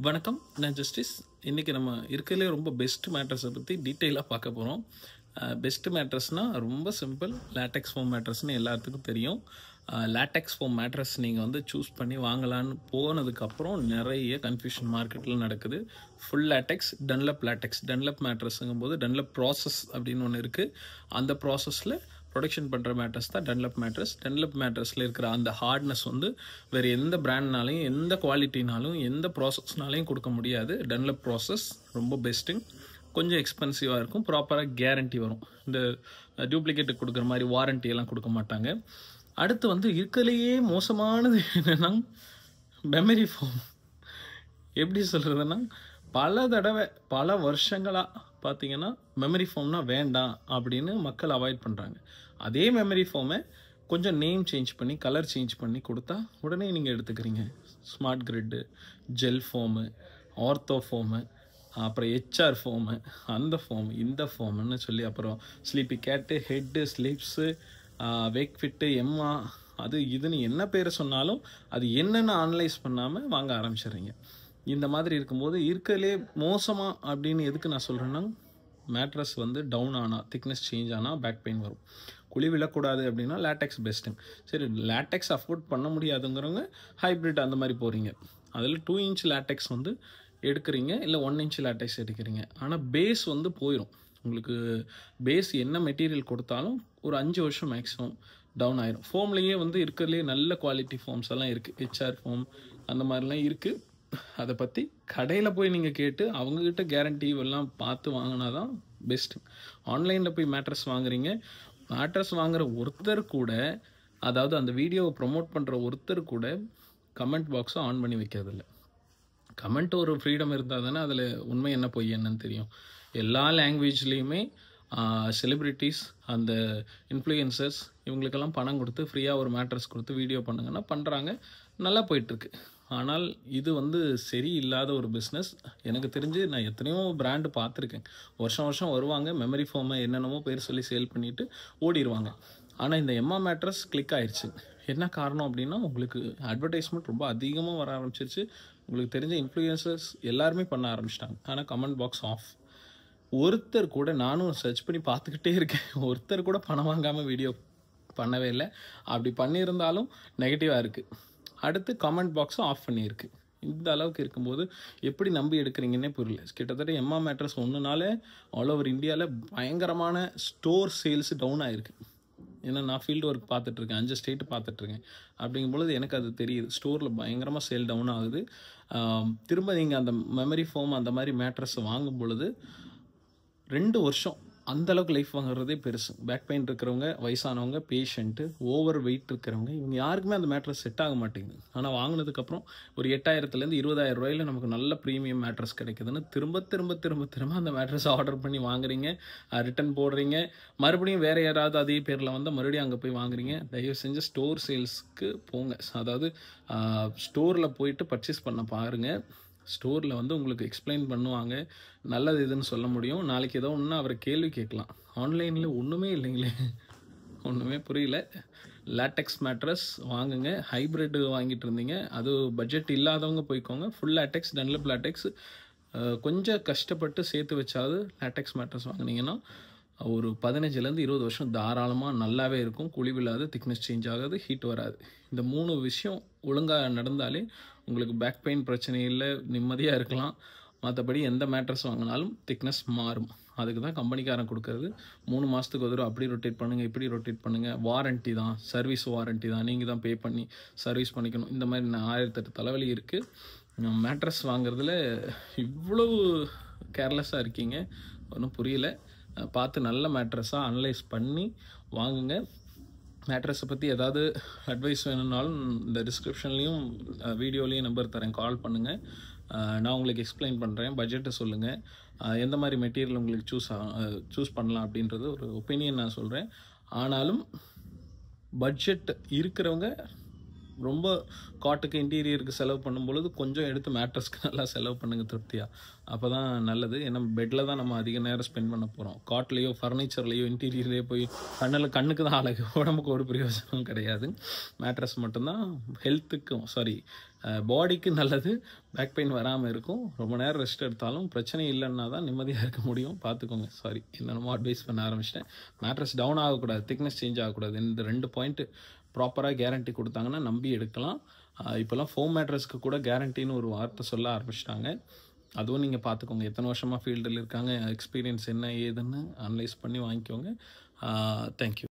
வணக்கம், நான் ஜஸ்டிஸ். இன்றைக்கி நம்ம இருக்கிறதுலே ரொம்ப பெஸ்ட் மேட்ரஸை பற்றி டீட்டெயிலாக பார்க்க போகிறோம். பெஸ்ட் மேட்ரஸ்னால் ரொம்ப சிம்பிள். லேட்டெக்ஸ் ஃபோம் மேட்ரஸ்னு எல்லாத்துக்கும் தெரியும். லேட்டெக்ஸ் ஃபோம் மேட்ரஸ் நீங்கள் வந்து சூஸ் பண்ணி வாங்கலான்னு போனதுக்கப்புறம் நிறைய கன்ஃபியூஷன் மார்க்கெட்டில் நடக்குது. ஃபுல் லேட்டெக்ஸ், டன்லப் மேட்ரஸுங்கும் போது டன்லப் ப்ராசஸ் அப்படின்னு ஒன்று இருக்குது. அந்த ப்ராசஸில் ப்ரொடக்ஷன் பண்ணுற மேட்ரஸ் தான் டன்லப் மேட்ரஸ். டன்லப் மேட்ரஸில் இருக்கிற அந்த ஹார்ட்னஸ் வந்து வேறு எந்த பிராண்ட்னாலையும், எந்த குவாலிட்டினாலும், எந்த ப்ராசஸ்னாலையும் கொடுக்க முடியாது. டன்லப் ப்ராசஸ் ரொம்ப பெஸ்ட்டுங்க. கொஞ்சம் எக்ஸ்பென்சிவாக இருக்கும். ப்ராப்பராக கேரண்டி வரும். இந்த டூப்ளிகேட்டுக்கு கொடுக்குற மாதிரி வாரண்ட்டி எல்லாம் கொடுக்க மாட்டாங்க. அடுத்து வந்து இருக்கிறதுலையே மோசமானது என்னென்னா மெமரி ஃபோம். எப்படி சொல்கிறதுன்னா, பல தடவை பல வருஷங்களாக பார்த்தீங்கன்னா மெமரி ஃபோம்னா வேண்டாம் அப்படின்னு மக்கள் அவாய்ட் பண்ணுறாங்க. அதே மெமரி ஃபோமை கொஞ்சம் நேம் சேஞ்ச் பண்ணி, கலர் சேஞ்ச் பண்ணி கொடுத்தா உடனே நீங்கள் எடுத்துக்கிறீங்க. Smart grid, gel foam, ortho foam, அப்புறம் ஹெச்ஆர் ஃபோமு, அந்த ஃபோமு, இந்த ஃபோமுன்னு சொல்லி, அப்புறம் ஸ்லீப்பி கேட்டு, ஹெட்டு, ஸ்லீப்ஸு, வேக் ஃபிட்டு, எம்மா, அது இதுன்னு என்ன பேர் சொன்னாலும் அது என்னென்னு அனலைஸ் பண்ணாமல் வாங்க ஆரம்பிச்சிடுறீங்க. இந்த மாதிரி இருக்கும்போது இருக்கிறதுலே மோசமாக அப்படின்னு எதுக்கு நான் சொல்கிறேன்னா, மேட்ரஸ் வந்து டவுன் ஆனால், திக்னஸ் சேஞ்ச் ஆனால் பேக் பெயின் வரும். குழி விழக்கூடாது அப்படின்னா லேட்டெக்ஸ் பெஸ்ட்டுங்க. சரி, லேட்டெக்ஸ் அஃபோர்ட் பண்ண முடியாதுங்கிறவங்க ஹைப்ரிட் அந்த மாதிரி போகிறீங்க. அதில் 2 இன்ச் லேட்டெக்ஸ் வந்து எடுக்கிறீங்க, இல்லை 1 இன்ச் லேட்டெக்ஸ் எடுக்கிறீங்க. ஆனால் பேஸ் வந்து போயிடும். உங்களுக்கு பேஸ் என்ன மெட்டீரியல் கொடுத்தாலும் ஒரு 5 வருஷம் மேக்ஸிமம் டவுன் ஆயிரும். ஃபோம்லேயே வந்து இருக்கிறதுலே நல்ல குவாலிட்டி ஃபோம்ஸ் எல்லாம் இருக்குது. ஹெச்ஆர் ஃபோம் அந்த மாதிரிலாம் இருக்குது. அதை பற்றி கடையில் போய் நீங்கள் கேட்டு அவங்கக்கிட்ட கேரண்டி எல்லாம் பார்த்து வாங்கினா தான் பெஸ்ட்டு. ஆன்லைனில் போய் மேட்ரஸ் வாங்குறீங்க. மேட்ரஸ் வாங்குகிற ஒருத்தர் கூட, அதாவது அந்த வீடியோவை ப்ரொமோட் பண்ணுற ஒருத்தர் கூட கமெண்ட் பாக்ஸை ஆன் பண்ணி வைக்கிறதில்ல. கமெண்ட் ஒரு ஃப்ரீடம் இருந்தால் தானே அதில் உண்மை என்ன பொய் என்னன்னு தெரியும். எல்லா லாங்குவேஜ்லேயுமே செலிப்ரிட்டிஸ், அந்த இன்ஃப்ளூயன்சர்ஸ், இவங்களுக்கெல்லாம் பணம் கொடுத்து ஃப்ரீயாக ஒரு மேட்ரஸ் கொடுத்து வீடியோ பண்ணுங்கன்னா பண்ணுறாங்க, நல்லா போயிட்டுருக்கு. ஆனால் இது வந்து சரி இல்லாத ஒரு பிஸ்னஸ். எனக்கு தெரிஞ்சு நான் எத்தனையோ பிராண்டு பார்த்துருக்கேன். வருஷம் வருஷம் வருவாங்க, மெமரி ஃபோமை என்னென்னமோ பேர் சொல்லி சேல் பண்ணிவிட்டு ஓடிடுவாங்க. ஆனால் இந்த எம்மா மேட்ரஸ் கிளிக் ஆயிடுச்சு. என்ன காரணம் அப்படின்னா, உங்களுக்கு அட்வர்டைஸ்மெண்ட் ரொம்ப அதிகமாக வர ஆரம்பிச்சிருச்சு. உங்களுக்கு தெரிஞ்ச இன்ஃப்ளூயன்சர்ஸ் எல்லாருமே பண்ண ஆரம்பிச்சிட்டாங்க. ஆனால் கமெண்ட் பாக்ஸ் ஆஃப். ஒருத்தர் கூட, நானும் சர்ச் பண்ணி பார்த்துக்கிட்டே இருக்கேன், ஒருத்தர் கூட பணம் வாங்காமல் வீடியோ பண்ணவே இல்லை. அப்படி பண்ணியிருந்தாலும் நெகட்டிவாக இருக்குது. அடுத்து கமெண்ட் பாக்ஸும் ஆஃப் பண்ணியிருக்கு. இந்த அளவுக்கு இருக்கும்போது எப்படி நம்பி எடுக்கிறீங்கன்னே புரியல. கிட்டத்தட்ட எம்மா மேட்ரஸ் ஒன்றுனால ஆல் ஓவர் இந்தியாவில் பயங்கரமான ஸ்டோர் சேல்ஸ் டவுன் ஆகிருக்கு. ஏன்னா நான் ஃபீல்டு ஒர்க் பார்த்துட்ருக்கேன், 5 ஸ்டேட்டு பார்த்துட்ருக்கேன். அப்படிங்கும்பொழுது எனக்கு அது தெரியுது. ஸ்டோரில் பயங்கரமாக சேல் டவுன் ஆகுது. திரும்ப நீங்கள் அந்த மெமரி ஃபோம் அந்த மாதிரி மேட்ரஸை வாங்கும் பொழுது 2 வருஷம் அந்தளவுக்கு லைஃப் வாங்குறதே பெருசு. பேக் பெயின் இருக்கிறவங்க, வயசானவங்க, பேஷண்ட்டு, ஓவர் வெயிட் இருக்கிறவங்க, இவங்க யாருக்குமே அந்த மேட்ரஸ் செட் ஆக மாட்டேங்குது. ஆனால் வாங்கினதுக்கப்புறம் ஒரு 8000லேருந்து 20,000 ரூபாயில் நமக்கு நல்ல ப்ரீமியம் மேட்ரஸ் கிடைக்குதுன்னு திரும்ப அந்த மேட்ரஸ் ஆர்டர் பண்ணி வாங்குறீங்க, ரிட்டன் போடுறீங்க, மறுபடியும் வேறு யாராவது அதே பேரில் வந்தால் மறுபடியும் அங்கே போய் வாங்குறீங்க. தயவு செஞ்சு ஸ்டோர் சேல்ஸ்க்கு போங்க. அதாவது ஸ்டோரில் போயிட்டு பர்ச்சேஸ் பண்ண பாருங்கள். ஸ்டோரில் வந்து உங்களுக்கு எக்ஸ்பிளைன் பண்ணுவாங்க, நல்லது இதுன்னு சொல்ல முடியும். நாளைக்கு ஏதோ ஒன்று அவரை கேள்வி கேட்கலாம். ஆன்லைனில் ஒன்றுமே இல்லைங்களே, ஒன்றுமே புரியல. லேட்டெக்ஸ் மேட்ரஸ் வாங்குங்க. ஹைப்ரிட் வாங்கிட்டு இருந்தீங்க, அது பட்ஜெட் இல்லாதவங்க போய்க்கோங்க. ஃபுல் லேட்டெக்ஸ், டன்லப் லேட்டெக்ஸ் கொஞ்சம் கஷ்டப்பட்டு சேர்த்து வச்சாவது லேட்டெக்ஸ் மேட்ரஸ் வாங்கினீங்கன்னா ஒரு 15லேருந்து 20 வருஷம் தாராளமாக நல்லாவே இருக்கும். குழிவில்லாது, திக்னஸ் சேஞ்ச் ஆகாது, ஹீட் வராது. இந்த 3 விஷயம் ஒழுங்காக நடந்தாலே உங்களுக்கு பேக் பெயின் பிரச்சனை இல்லை, நிம்மதியாக இருக்கலாம். மற்றபடி எந்த மேட்ரஸ் வாங்கினாலும் திக்னஸ் மாறும். அதுக்கு தான் கம்பெனிக்காரன் கொடுக்கறது. 3 மாதத்துக்கு ஒரு தடவை அப்படி ரொட்டேட் பண்ணுங்கள், இப்படி ரொட்டேட் பண்ணுங்கள். வாரண்ட்டி தான், சர்வீஸ் வாரண்ட்டி தான், நீங்கள் தான் பே பண்ணி சர்வீஸ் பண்ணிக்கணும். இந்த மாதிரி 1008 தலைவலி இருக்குது. மேட்ரஸ் வாங்குறதுல இவ்வளவு கேர்லெஸ்ஸாக இருக்கீங்க, ஒன்றும் புரியல. பார்த்து நல்ல மேட்ரஸாக அனலைஸ் பண்ணி வாங்குங்க. மேட்ரஸை பற்றி ஏதாவது அட்வைஸ் வேணும்னாலும் இந்த டிஸ்கிரிப்ஷன்லேயும் வீடியோலேயும் நம்பர் தரேன், கால் பண்ணுங்கள். நான் உங்களுக்கு எக்ஸ்பிளைன் பண்ணுறேன். பட்ஜெட்டை சொல்லுங்கள், எந்த மாதிரி மெட்டீரியல் உங்களுக்கு சூஸ் பண்ணலாம் அப்படின்றது ஒரு ஒப்பீனியன் நான் சொல்கிறேன். ஆனாலும் பட்ஜெட் இருக்கிறவங்க ரொம்ப காட்டுக்கு, இன்டீரியருக்கு செலவு பண்ணும்பொழுது கொஞ்சம் எடுத்து மேட்ரஸ்க்கு நல்லா செலவு பண்ணுங்கள் திருப்தியாக. அப்போ தான் நல்லது. ஏன்னா பெட்டில் தான் நம்ம அதிக நேரம் ஸ்பெண்ட் பண்ண போகிறோம். காட்லேயோ, ஃபர்னிச்சர்லேயோ, இன்டீரியர்லேயோ போய் கண்ணுக்கு தான் அழகு, உடம்புக்கு ஒரு பிரயோஜனம் கிடையாது. மேட்ரஸ் மட்டும்தான் ஹெல்த்துக்கும், பாடிக்கு நல்லது, பேக் பெயின் வராமல் இருக்கும். ரொம்ப நேரம் ரெஸ்ட் எடுத்தாலும் பிரச்சனை இல்லைன்னா தான் நிம்மதியாக இருக்க முடியும். பார்த்துக்கோங்க. சாரி, என்னென்னமோ அட்வைஸ் பண்ண ஆரம்பிச்சிட்டேன். மேட்ரஸ் டவுன் ஆகக்கூடாது, திக்னஸ் சேஞ்ச் ஆகக்கூடாது. இந்த 2 பாயிண்ட்டு ப்ராப்பராக கேரண்டி கொடுத்தாங்கன்னா நம்பி எடுக்கலாம். இப்போல்லாம் ஃபோம் மேட்ரஸ்க்கு கூட கேரண்டின்னு ஒரு வார்த்தை சொல்ல ஆரம்பிச்சிட்டாங்க. அதுவும் நீங்கள் பார்த்துக்கோங்க. எத்தனை வருஷமாக ஃபீல்டில் இருக்காங்க, எக்ஸ்பீரியன்ஸ் என்ன ஏதுன்னு அனலைஸ் பண்ணி வாங்கிக்கோங்க. தேங்க்யூ.